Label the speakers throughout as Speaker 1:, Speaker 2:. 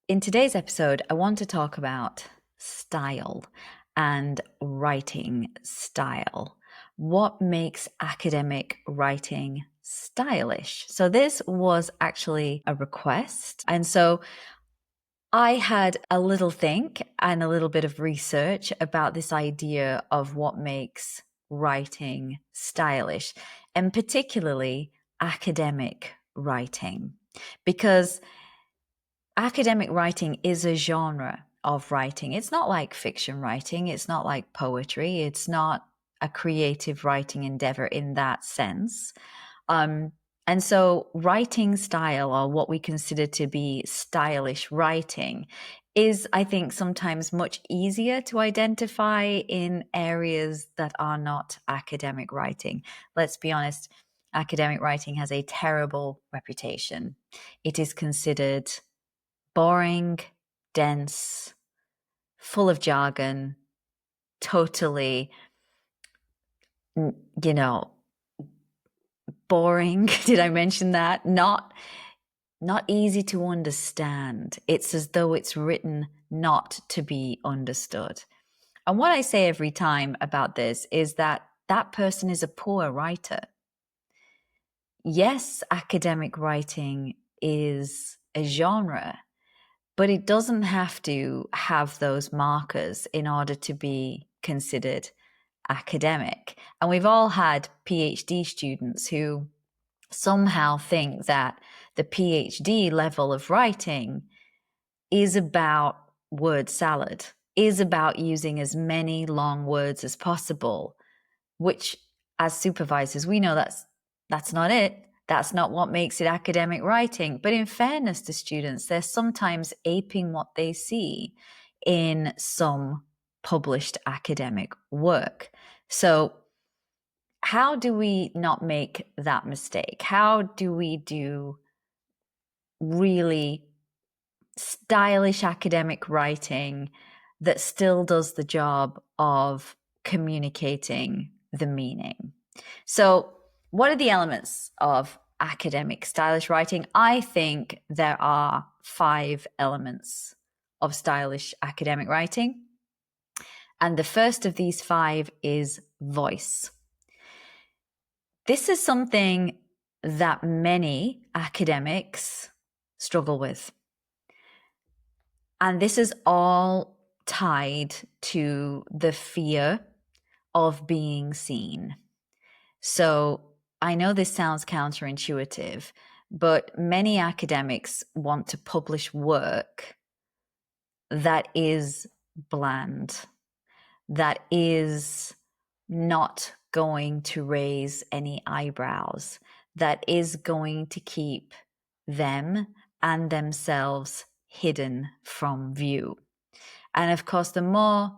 Speaker 1: In today's episode, I want to talk about style and writing style. What makes academic writing stylish? So, this was actually a request. And so, I had a little think and a little bit of research about this idea of what makes writing stylish, and particularly academic writing. Because academic writing is a genre of writing. It's not like fiction writing, it's not like poetry, it's not a creative writing endeavor in that sense. Um, and so, writing style, or what we consider to be stylish writing, is, I think, sometimes much easier to identify in areas that are not academic writing. Let's be honest, academic writing has a terrible reputation. It is considered boring, dense, full of jargon, totally, you know, boring. Did I mention that? Not easy to understand. It's as though it's written not to be understood. And what I say every time about this is that that person is a poor writer. Yes, academic writing is a genre, but it doesn't have to have those markers in order to be considered academic. And we've all had PhD students who somehow think that the PhD level of writing is about word salad, is about using as many long words as possible, which as supervisors, we know that's not it. That's not what makes it academic writing. But in fairness to students, they're sometimes aping what they see in some published academic work. So how do we not make that mistake? How do we do really stylish academic writing that still does the job of communicating the meaning? So, what are the elements of academic stylish writing? I think there are 5 elements of stylish academic writing. And the first of these 5 is voice. This is something that many academics struggle with. And this is all tied to the fear of being seen. So I know this sounds counterintuitive, but many academics want to publish work that is bland, that is not going to raise any eyebrows, that is going to keep them and themselves hidden from view. And of course, the more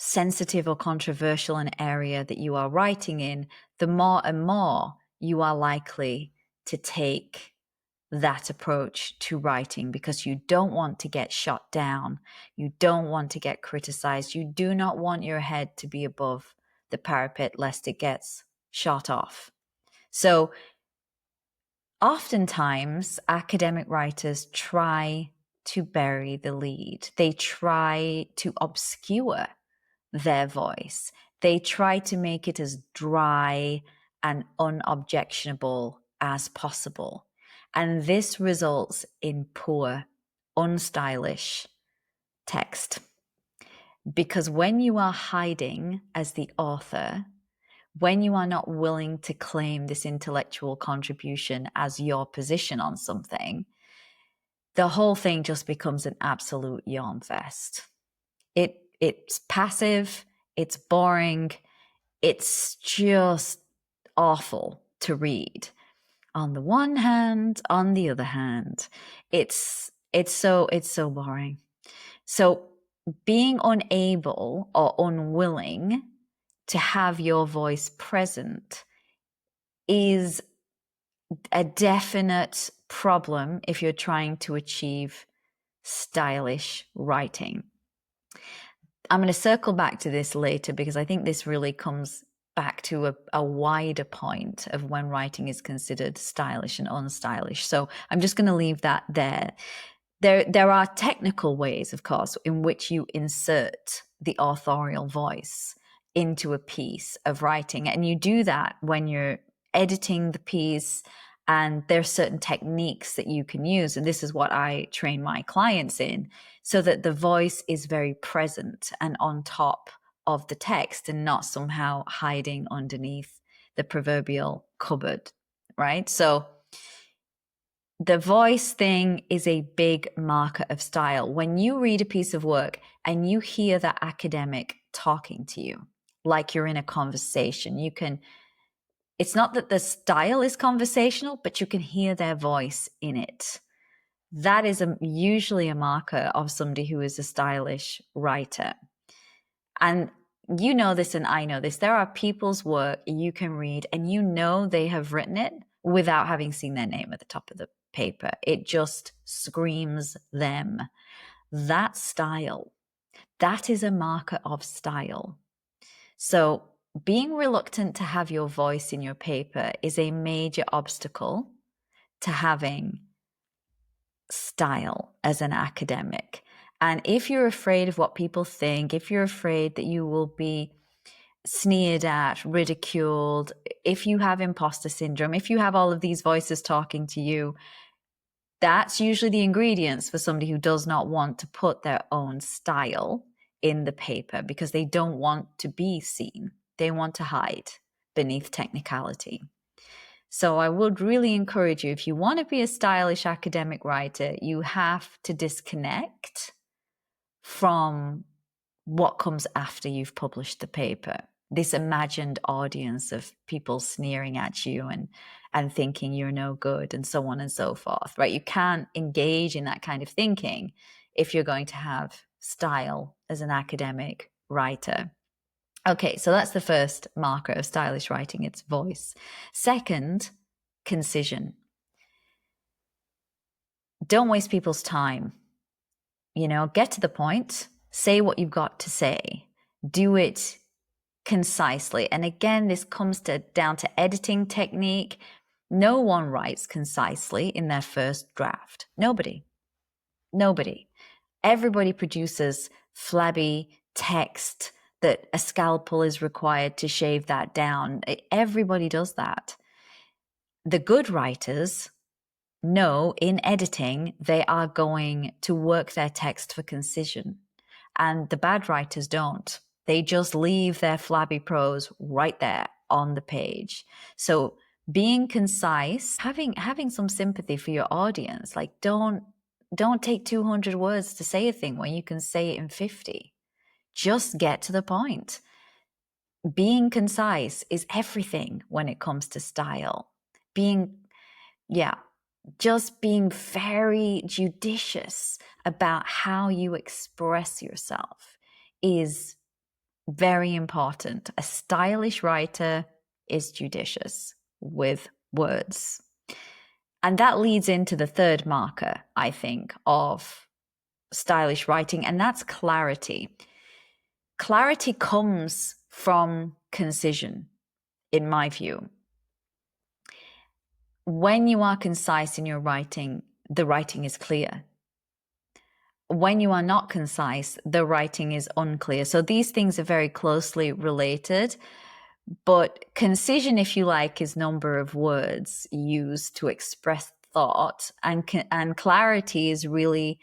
Speaker 1: sensitive or controversial an area that you are writing in, the more and more you are likely to take that approach to writing, because you don't want to get shot down. You don't want to get criticized. You do not want your head to be above the parapet lest it gets shot off. So oftentimes academic writers try to bury the lead. They try to obscure their voice. They try to make it as dry and unobjectionable as possible. And this results in poor, unstylish text. Because when you are hiding as the author, when you are not willing to claim this intellectual contribution as your position on something, the whole thing just becomes an absolute yawn fest. It's passive, it's boring, it's just awful to read. On the one hand, on the other hand, it's so boring. So being unable or unwilling to have your voice present is a definite problem if you're trying to achieve stylish writing. I'm going to circle back to this later because I think this really comes back to a wider point of when writing is considered stylish and unstylish. So I'm just going to leave that there. There are technical ways, of course, in which you insert the authorial voice into a piece of writing. And you do that when you're editing the piece, and there's certain techniques that you can use. And this is what I train my clients in, so that the voice is very present and on top of the text and not somehow hiding underneath the proverbial cupboard, right? So the voice thing is a big marker of style. When you read a piece of work and you hear that academic talking to you, like you're in a conversation, it's not that the style is conversational, but you can hear their voice in it. That is usually a marker of somebody who is a stylish writer. And you know this, and I know this. There are people's work you can read and you know they have written it without having seen their name at the top of the paper. It just screams them. That style, that is a marker of style. So being reluctant to have your voice in your paper is a major obstacle to having style as an academic. And if you're afraid of what people think, if you're afraid that you will be sneered at, ridiculed, if you have imposter syndrome, if you have all of these voices talking to you, that's usually the ingredients for somebody who does not want to put their own style in the paper because they don't want to be seen. They want to hide beneath technicality. So I would really encourage you, if you want to be a stylish academic writer, you have to disconnect from what comes after you've published the paper. This imagined audience of people sneering at you and thinking you're no good and so on and so forth, right? You can't engage in that kind of thinking if you're going to have style as an academic writer. Okay, so that's the first marker of stylish writing, it's voice. Second, concision. Don't waste people's time. Get to the point, say what you've got to say, do it concisely. And again, this comes down to editing technique. No one writes concisely in their first draft. Nobody. Everybody produces flabby text that a scalpel is required to shave that down. Everybody does that. The good writers know in editing they are going to work their text for concision, and the bad writers don't. They just leave their flabby prose right there on the page. So being concise, having some sympathy for your audience, like don't take 200 words to say a thing when you can say it in 50. Just get to the point. Being concise is everything when it comes to style. Just being very judicious about how you express yourself is very important. A stylish writer is judicious with words. And that leads into the third marker, I think, of stylish writing, and that's clarity. Clarity comes from concision, in my view. When you are concise in your writing, the writing is clear. When you are not concise, the writing is unclear. So these things are very closely related. But concision, if you like, is number of words used to express thought, and clarity is really,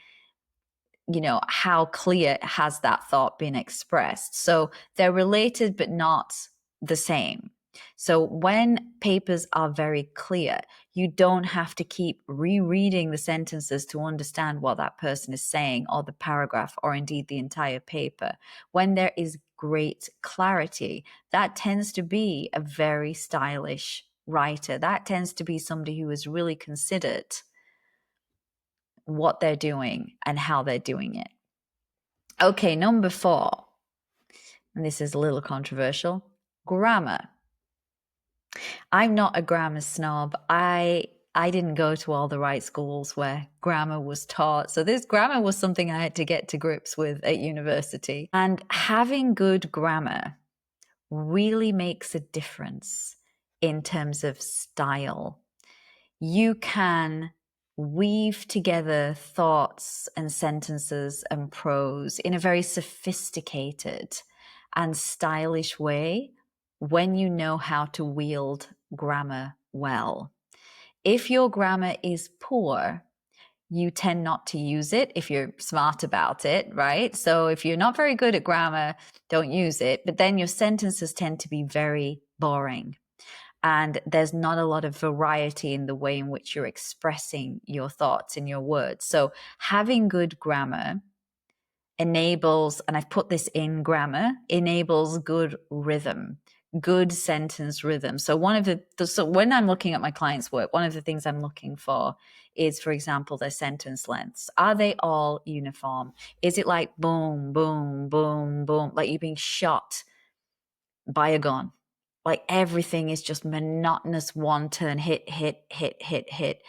Speaker 1: how clear has that thought been expressed. So they're related, but not the same. So when papers are very clear, you don't have to keep rereading the sentences to understand what that person is saying, or the paragraph, or indeed the entire paper. When there is great clarity, that tends to be a very stylish writer. That tends to be somebody who has really considered what they're doing and how they're doing it. Okay, number 4, and this is a little controversial, grammar. I'm not a grammar snob. I didn't go to all the right schools where grammar was taught. So this grammar was something I had to get to grips with at university. And having good grammar really makes a difference in terms of style. You can weave together thoughts and sentences and prose in a very sophisticated and stylish way when you know how to wield grammar well. If your grammar is poor, you tend not to use it if you're smart about it, right? So if you're not very good at grammar, don't use it. But then your sentences tend to be very boring. And there's not a lot of variety in the way in which you're expressing your thoughts in your words. So having good grammar enables, and I've put this in grammar, enables good rhythm, good sentence rhythm. So so when I'm looking at my clients' work, one of the things I'm looking for is, for example, their sentence lengths. Are they all uniform? Is it like boom, boom, boom, boom, like you're being shot by a gun? Like everything is just monotonous, one turn, hit, hit, hit, hit, hit.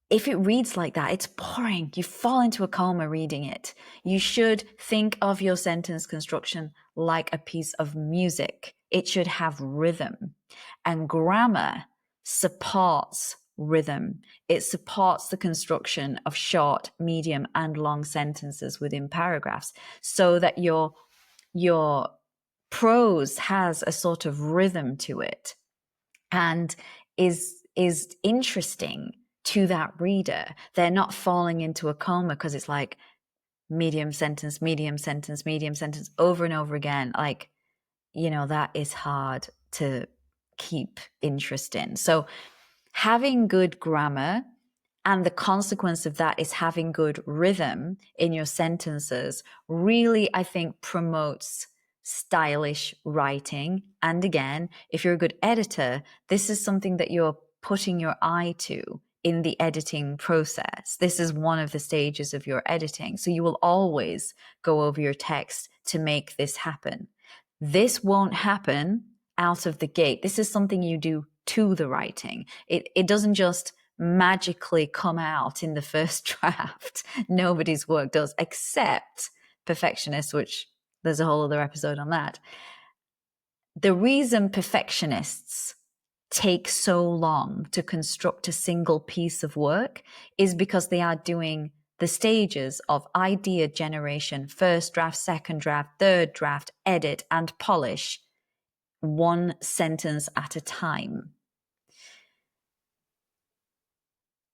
Speaker 1: If it reads like that, it's boring. You fall into a coma reading it. You should think of your sentence construction like a piece of music. It should have rhythm. And grammar supports rhythm. It supports the construction of short, medium, and long sentences within paragraphs so that your prose has a sort of rhythm to it and is interesting to that reader. They're not falling into a coma because it's like medium sentence, medium sentence, medium sentence over and over again. Like, that is hard to keep interest in. So having good grammar, and the consequence of that is having good rhythm in your sentences, really, I think, promotes stylish writing. And again, if you're a good editor, this is something that you're putting your eye to in the editing process. This is one of the stages of your editing. So you will always go over your text to make this happen. This won't happen out of the gate. This is something you do to the writing. It doesn't just magically come out in the first draft. Nobody's work does, except perfectionists, which there's a whole other episode on that. The reason perfectionists take so long to construct a single piece of work is because they are doing the stages of idea generation, first draft, second draft, third draft, edit, and polish, one sentence at a time.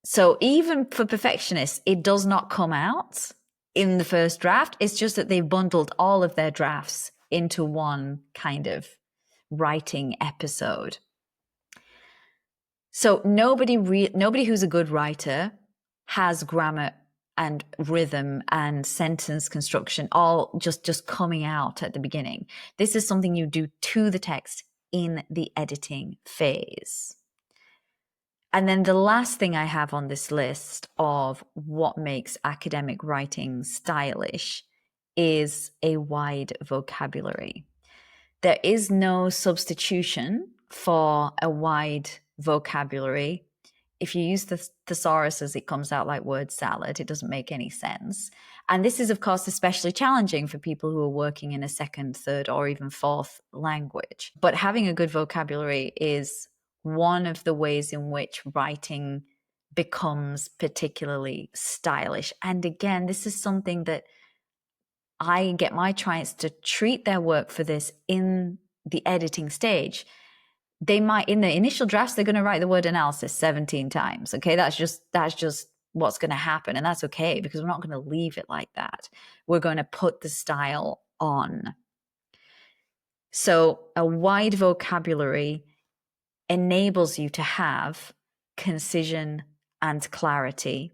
Speaker 1: So even for perfectionists, it does not come out in the first draft. It's just that they've bundled all of their drafts into one kind of writing episode. So nobody who's a good writer has grammar and rhythm and sentence construction all just coming out at the beginning. This is something you do to the text in the editing phase. And then the last thing I have on this list of what makes academic writing stylish is a wide vocabulary. There is no substitution for a wide vocabulary. If you use the thesauruses, it comes out like word salad. It doesn't make any sense. And this is, of course, especially challenging for people who are working in a second, third, or even fourth language. But having a good vocabulary is one of the ways in which writing becomes particularly stylish. And again, this is something that I get my clients to treat their work for this in the editing stage. They might, in the initial drafts, they're going to write the word analysis 17 times. Okay, that's just what's going to happen. And that's okay, because we're not going to leave it like that. We're going to put the style on. So a wide vocabulary enables you to have concision and clarity.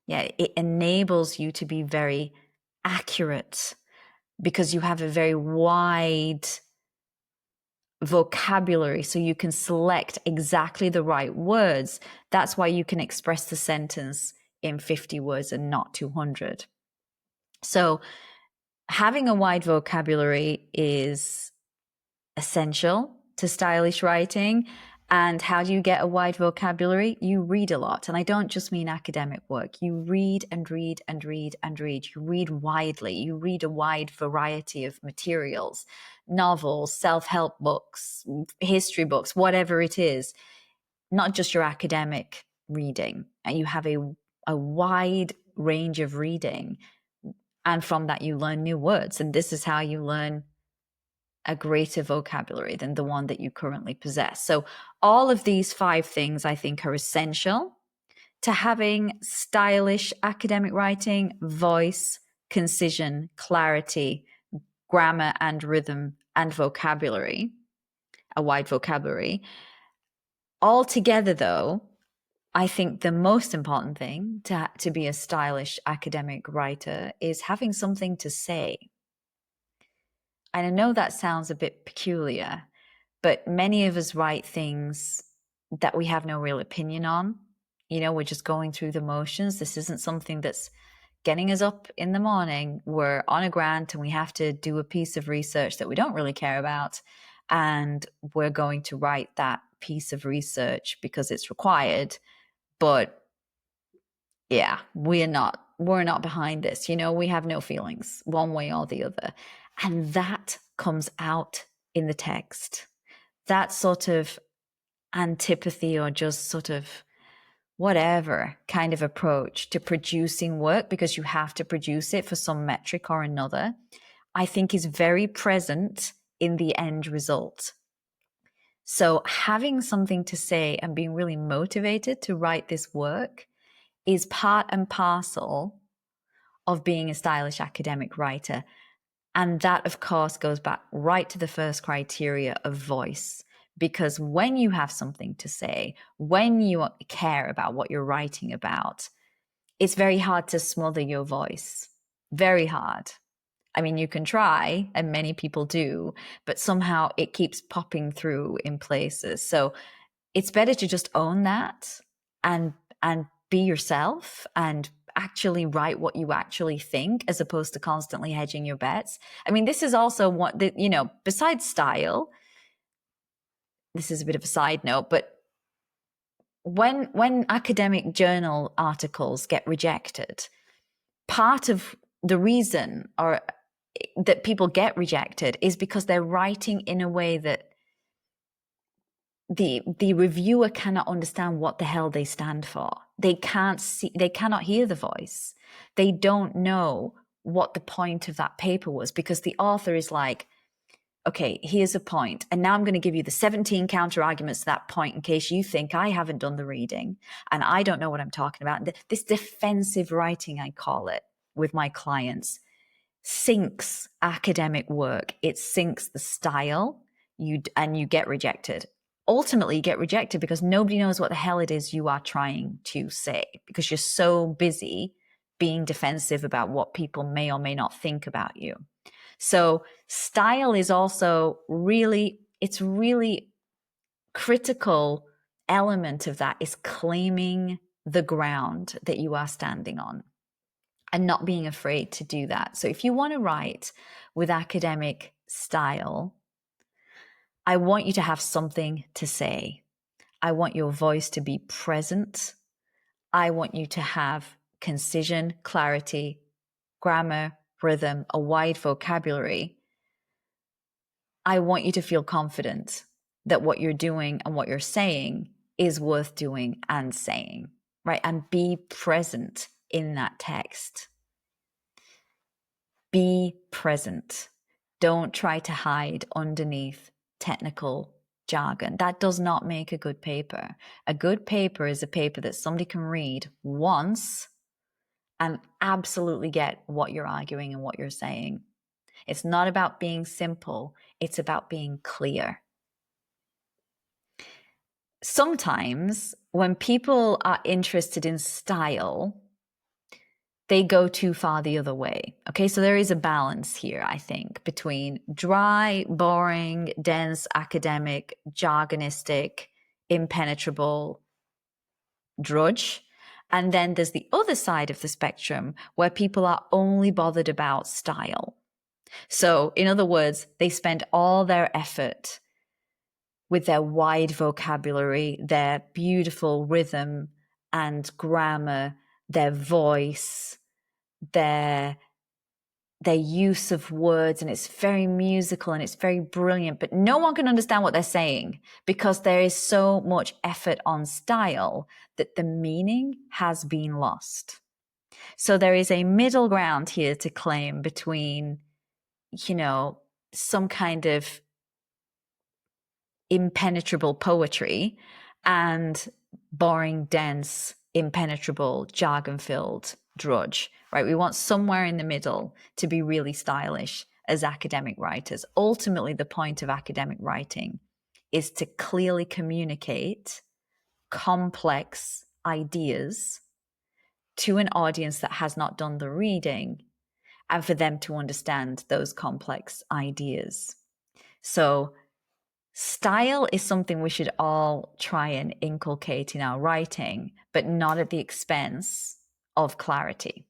Speaker 1: Yeah, it enables you to be very accurate because you have a very wide vocabulary, so you can select exactly the right words. That's why you can express the sentence in 50 words and not 200. So having a wide vocabulary is essential to stylish writing. And how do you get a wide vocabulary? You read a lot. And I don't just mean academic work. You read and read and read and read. You read widely. You read a wide variety of materials, novels, self-help books, history books, whatever it is. Not just your academic reading, and you have a wide range of reading, and from that you learn new words, and this is how you learn a greater vocabulary than the one that you currently possess. So all of these 5 things I think are essential to having stylish academic writing: voice, concision, clarity, grammar and rhythm, and vocabulary, a wide vocabulary. Altogether, though, I think the most important thing to be a stylish academic writer is having something to say. And I know that sounds a bit peculiar, but many of us write things that we have no real opinion on. You know, we're just going through the motions. This isn't something that's getting us up in the morning. We're on a grant and we have to do a piece of research that we don't really care about. And we're going to write that piece of research because it's required. But yeah, we're not behind this. You know, we have no feelings one way or the other. And that comes out in the text. That sort of antipathy, or just sort of whatever kind of approach to producing work, because you have to produce it for some metric or another, I think is very present in the end result. So having something to say and being really motivated to write this work is part and parcel of being a stylish academic writer. And that, of course, goes back right to the first criteria of voice. Because when you have something to say, when you care about what you're writing about, it's very hard to smother your voice. Very hard. I mean, you can try, and many people do, but somehow it keeps popping through in places. So it's better to just own that and be yourself and actually write what you actually think, as opposed to constantly hedging your bets. I mean, this is also what the, you know, besides style, this is a bit of a side note, but when academic journal articles get rejected, part of the reason or that people get rejected is because they're writing in a way that the reviewer cannot understand what the hell they stand for. They cannot hear the voice. They don't know what the point of that paper was, because the author is like, okay, here's a point, and now I'm going to give you the 17 counter arguments to that point in case you think I haven't done the reading and I don't know what I'm talking about. This defensive writing, I call it, with my clients, sinks academic work. It sinks the style, and you get rejected. Ultimately, you get rejected because nobody knows what the hell it is you are trying to say, because you're so busy being defensive about what people may or may not think about you. So style is also really critical element of that, is claiming the ground that you are standing on and not being afraid to do that. So if you want to write with academic style, I want you to have something to say. I want your voice to be present. I want you to have concision, clarity, grammar, rhythm, a wide vocabulary. I want you to feel confident that what you're doing and what you're saying is worth doing and saying, right? And be present in that text. Be present. Don't try to hide underneath technical jargon. That does not make a good paper. A good paper is a paper that somebody can read once and absolutely get what you're arguing and what you're saying. It's not about being simple. It's about being clear. Sometimes when people are interested in style, they go too far the other way. Okay, so there is a balance here, I think, between dry, boring, dense, academic, jargonistic, impenetrable drudge. And then there's the other side of the spectrum where people are only bothered about style. So, in other words, they spend all their effort with their wide vocabulary, their beautiful rhythm and grammar, their voice, their their use of words, and it's very musical and it's very brilliant, but no one can understand what they're saying because there is so much effort on style that the meaning has been lost. So there is a middle ground here to claim between, some kind of impenetrable poetry and boring, dense, impenetrable, jargon-filled drudge, right? We want somewhere in the middle to be really stylish as academic writers. Ultimately, the point of academic writing is to clearly communicate complex ideas to an audience that has not done the reading, and for them to understand those complex ideas. So style is something we should all try and inculcate in our writing, but not at the expense of clarity.